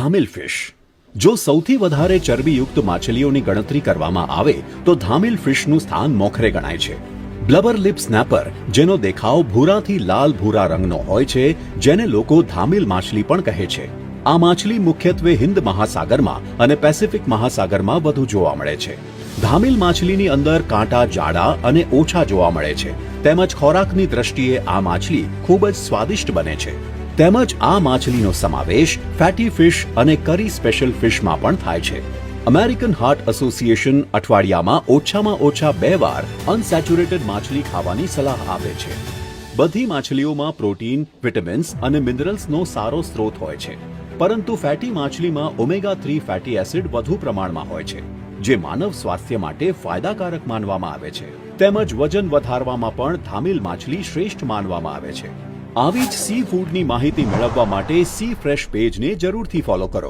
ધામિલ fish. જો સૌથી વધારે ચરબીયુક્ત માછલીઓની ગણતરી કરવામાં આવે તો ધામિલ ફિશનું સ્થાન મોખરે ગણાય છે. બ્લબર લિપ સ્નેપર, જેનો દેખાવ ભૂરાથી લાલ ભૂરા રંગનો હોય છે, જેને લોકો ધામિલ માછલી પણ કહે છે. આ માછલી મુખ્યત્વે હિન્દ મહાસાગરમાં અને પેસિફિક મહાસાગરમાં વધુ જોવા મળે છે. ધામિલ માછલીની અંદર કાંટા જાડા અને ઓછા જોવા મળે છે. તેમજ ખોરાકની દ્રષ્ટિએ આ માછલી ખૂબ જ સ્વાદિષ્ટ બને છે. તેમજ આ માછલીનો સમાવેશ ફેટી ફિશ અને કરી સ્પેશિયલ ફિશમાં પણ થાય છે. અમેરિકન હાર્ટ એસોસિએશન અઠવાડિયામાં ઓછામાં ઓછા 2 વાર અનસેચ્યુરેટેડ માછલી ખાવાની સલાહ આપે છે. બધી માછલીઓમાં પ્રોટીન, વિટામિન્સ અને મિનરલ્સનો સારો સ્ત્રોત હોય છે, પરંતુ ફેટી માછલીમાં ઓમેગા-3 ફેટી એસિડ વધુ પ્રમાણમાં હોય છે, જે માનવ સ્વાસ્થ્ય માટે ફાયદાકારક માનવામાં આવે છે. તેમજ વજન વધારવામાં પણ ધામિલ માછલી શ્રેષ્ઠ માનવામાં આવે છે. આવી જ સી ફૂડની માહિતી મેળવવા માટે સી ફ્રેશ પેજને જરૂરથી ફોલો કરો.